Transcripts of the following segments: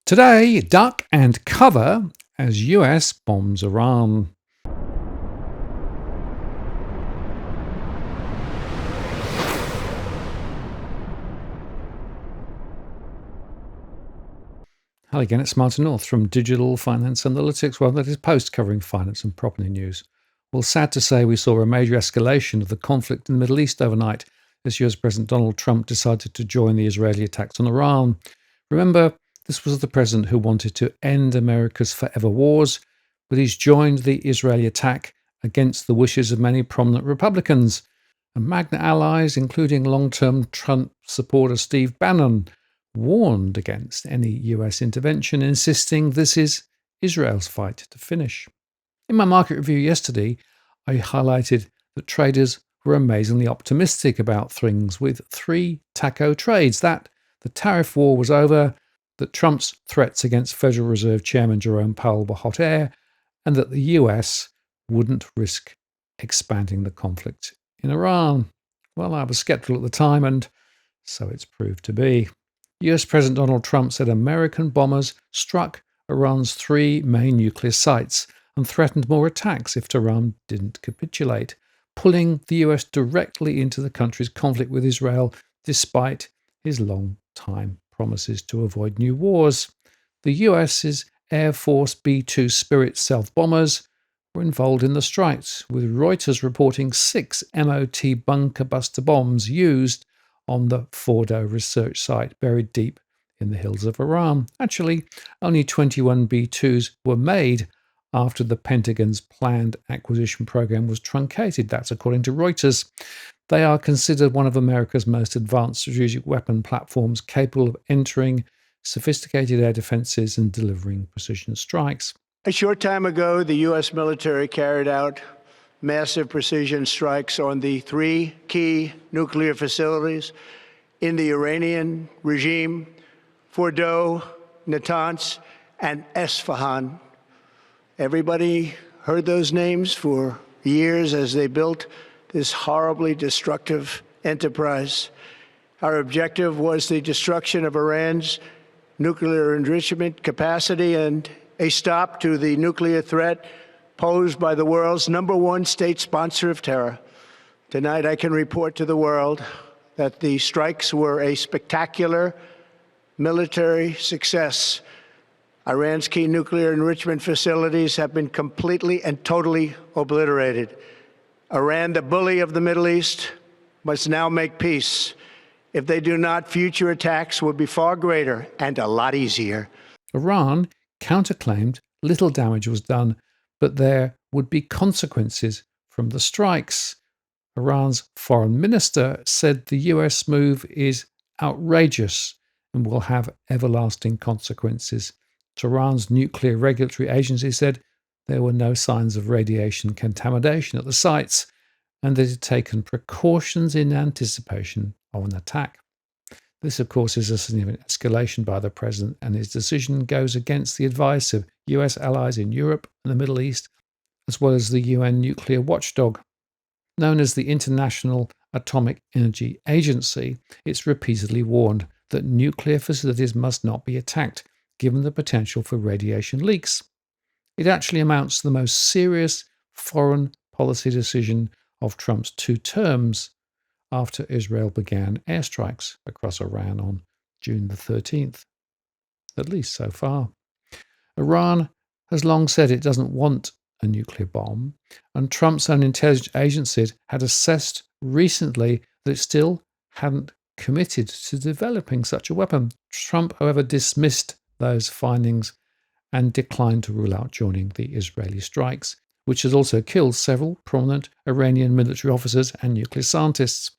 Today, duck and cover as US bombs Iran. Hello again, it's Martin North from Digital Finance Analytics. Well, that is Post covering finance and property news. Well, sad to say, we saw a major escalation of the conflict in the Middle East overnight as US President Donald Trump decided to join the Israeli attacks on Iran. Remember, this was the president who wanted to end America's forever wars, but he's joined the Israeli attack against the wishes of many prominent Republicans and MAGA allies, including long-term Trump supporter Steve Bannon, warned against any US intervention, insisting this is Israel's fight to finish. In my market review yesterday, I highlighted that traders were amazingly optimistic about things with three taco trades: that the tariff war was over, that Trump's threats against Federal Reserve Chairman Jerome Powell were hot air, and that the US wouldn't risk expanding the conflict in Iran. Well, I was skeptical at the time, and so it's proved to be. US President Donald Trump said American bombers struck Iran's three main nuclear sites and threatened more attacks if Tehran didn't capitulate, pulling the US directly into the country's conflict with Israel despite his long-time promises to avoid new wars. The US's Air Force B-2 Spirit stealth bombers were involved in the strikes, with Reuters reporting 6 MOT bunker buster bombs used on the Fordo research site buried deep in the hills of Iran. Actually, only 21 B-2s were made after the Pentagon's planned acquisition program was truncated. That's according to Reuters. They are considered one of America's most advanced strategic weapon platforms, capable of entering sophisticated air defenses and delivering precision strikes. A short time ago, the U.S. military carried out massive precision strikes on the three key nuclear facilities in the Iranian regime: Fordo, Natanz, and Esfahan. Everybody heard those names for years as they built this horribly destructive enterprise. Our objective was the destruction of Iran's nuclear enrichment capacity and a stop to the nuclear threat posed by the world's #1 state sponsor of terror. Tonight, I can report to the world that the strikes were a spectacular military success. Iran's key nuclear enrichment facilities have been completely and totally obliterated. Iran, the bully of the Middle East, must now make peace. If they do not, future attacks will be far greater and a lot easier. Iran counterclaimed little damage was done, but there would be consequences from the strikes. Iran's foreign minister said the US move is outrageous and will have everlasting consequences. Tehran's nuclear regulatory agency said there were no signs of radiation contamination at the sites and that it had taken precautions in anticipation of an attack. This, of course, is a significant escalation by the president, and his decision goes against the advice of US allies in Europe and the Middle East, as well as the UN nuclear watchdog. Known as the International Atomic Energy Agency, it's repeatedly warned that nuclear facilities must not be attacked, given the potential for radiation leaks. It actually amounts to the most serious foreign policy decision of Trump's 2 terms, after Israel began airstrikes across Iran on June the 13th, at least so far. Iran has long said it doesn't want a nuclear bomb, and Trump's own intelligence agency had assessed recently that it still hadn't committed to developing such a weapon. Trump, however, dismissed those findings and declined to rule out joining the Israeli strikes, which has also killed several prominent Iranian military officers and nuclear scientists.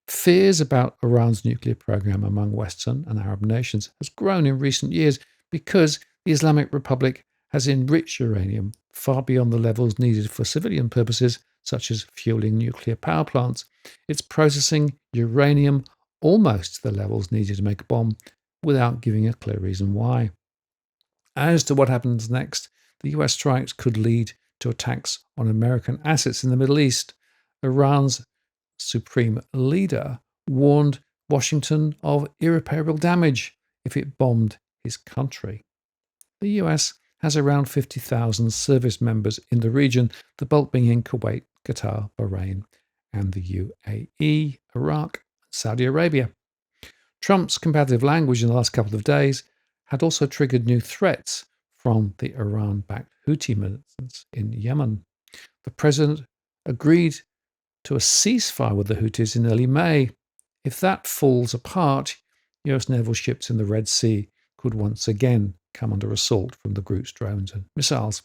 Fears about Iran's nuclear program among Western and Arab nations has grown in recent years because the Islamic Republic has enriched uranium far beyond the levels needed for civilian purposes, such as fueling nuclear power plants. It's processing uranium almost to the levels needed to make a bomb without giving a clear reason why. As to what happens next, the US strikes could lead to attacks on American assets in the Middle East. Iran's supreme leader warned Washington of irreparable damage if it bombed his country. The US has around 50,000 service members in the region, the bulk being in Kuwait, Qatar, Bahrain, and the UAE, Iraq, and Saudi Arabia. Trump's combative language in the last couple of days had also triggered new threats from the Iran-backed Houthi militants in Yemen. The president agreed to a ceasefire with the Houthis in early May. If that falls apart, US naval ships in the Red Sea could once again come under assault from the group's drones and missiles.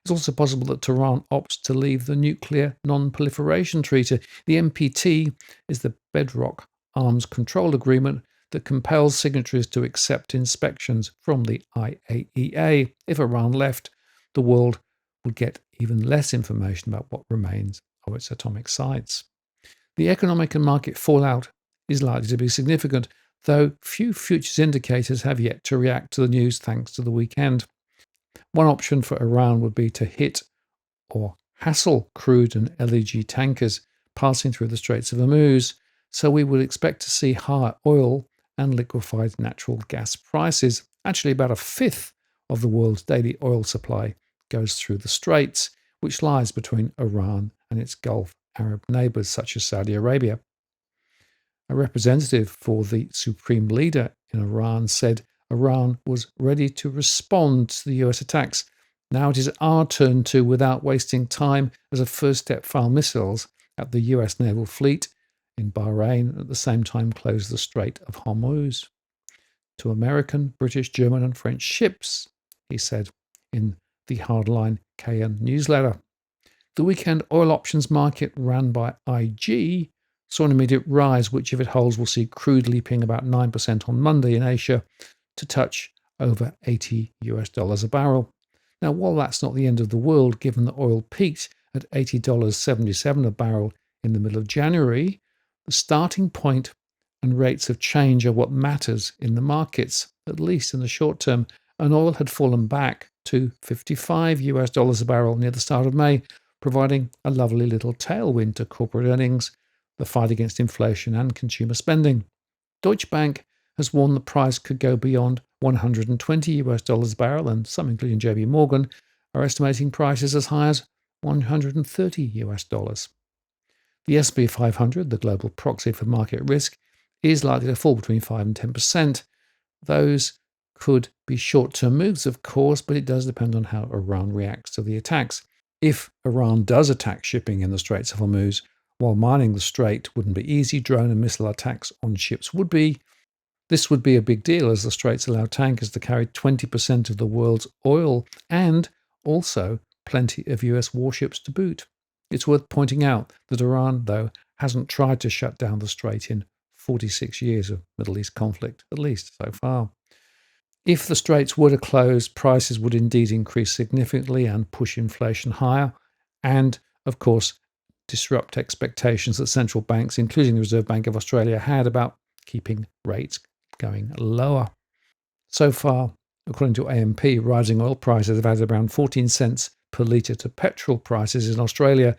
It's also possible that Tehran opts to leave the Nuclear Non-Proliferation Treaty. The NPT is the bedrock arms control agreement that compels signatories to accept inspections from the IAEA. If Iran left, the world would get even less information about what remains of its atomic sites. The economic and market fallout is likely to be significant, though few futures indicators have yet to react to the news thanks to the weekend. One option for Iran would be to hit or hassle crude and LNG tankers passing through the Straits of Hormuz, so we would expect to see higher oil and liquefied natural gas prices. Actually, about a fifth of the world's daily oil supply goes through the Straits, which lies between Iran and its Gulf Arab neighbors, such as Saudi Arabia. A representative for the supreme leader in Iran said Iran was ready to respond to the US attacks. Now it is our turn to, without wasting time, as a first step, fire missiles at the US naval fleet in Bahrain and at the same time close the Strait of Hormuz. To American, British, German, and French ships, he said in the Hardline KN newsletter. The weekend oil options market ran by IG saw an immediate rise, which, if it holds, will see crude leaping about 9% on Monday in Asia to touch over $80 a barrel. Now, while that's not the end of the world, given that oil peaked at $80.77 a barrel in the middle of January, the starting point and rates of change are what matters in the markets, at least in the short term. And oil had fallen back to $55 a barrel near the start of May, providing a lovely little tailwind to corporate earnings, the fight against inflation, and consumer spending. Deutsche Bank has warned the price could go beyond $120 a barrel, and some, including JP Morgan, are estimating prices as high as $130. The S&P 500, the global proxy for market risk, is likely to fall between 5 and 10%. Those could be short-term moves, of course, but it does depend on how Iran reacts to the attacks. If Iran does attack shipping in the Straits of Hormuz, while mining the strait wouldn't be easy, drone and missile attacks on ships would be. This would be a big deal, as the straits allow tankers to carry 20% of the world's oil and also plenty of US warships to boot. It's worth pointing out that Iran, though, hasn't tried to shut down the strait in 46 years of Middle East conflict, at least so far. If the straits were to close, prices would indeed increase significantly and push inflation higher, and, of course, disrupt expectations that central banks, including the Reserve Bank of Australia, had about keeping rates going lower. So far, according to AMP, rising oil prices have added around 14 cents per litre to petrol prices in Australia.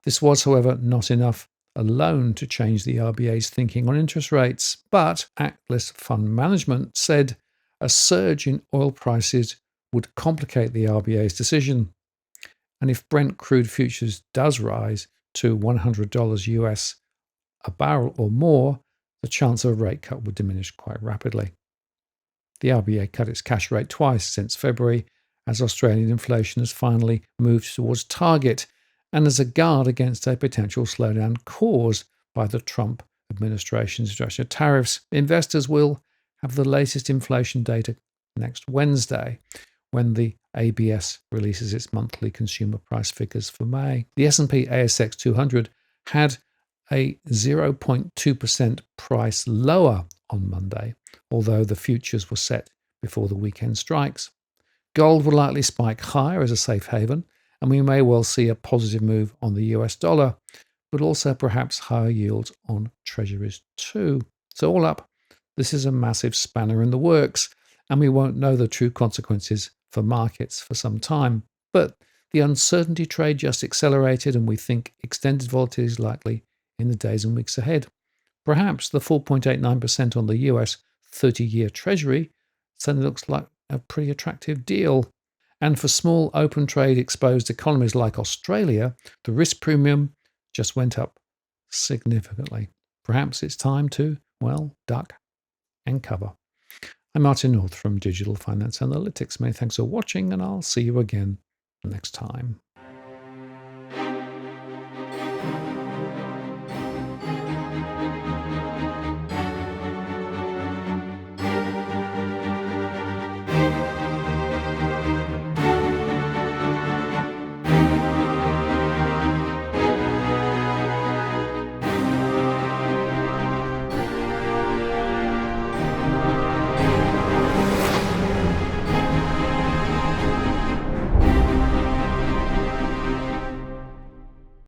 This was, however, not enough alone to change the RBA's thinking on interest rates, but Atlas Fund Management said a surge in oil prices would complicate the RBA's decision. And if Brent crude futures does rise to $100 US a barrel or more, the chance of a rate cut would diminish quite rapidly. The RBA cut its cash rate twice since February, as Australian inflation has finally moved towards target, and as a guard against a potential slowdown caused by the Trump administration's introduction of tariffs. Investors will have the latest inflation data next Wednesday, when the ABS releases its monthly consumer price figures for May. The S&P ASX 200 had a 0.2% price lower on Monday, although the futures were set before the weekend strikes. Gold will likely spike higher as a safe haven, and we may well see a positive move on the US dollar, but also perhaps higher yields on treasuries too. So all up, this is a massive spanner in the works, and we won't know the true consequences for markets for some time. But the uncertainty trade just accelerated, and we think extended volatility is likely in the days and weeks ahead. Perhaps the 4.89% on the US 30-year Treasury suddenly looks like a pretty attractive deal. And for small open trade exposed economies like Australia, the risk premium just went up significantly. Perhaps it's time to, well, duck and cover. I'm Martin North from Digital Finance Analytics. Many thanks for watching, and I'll see you again next time.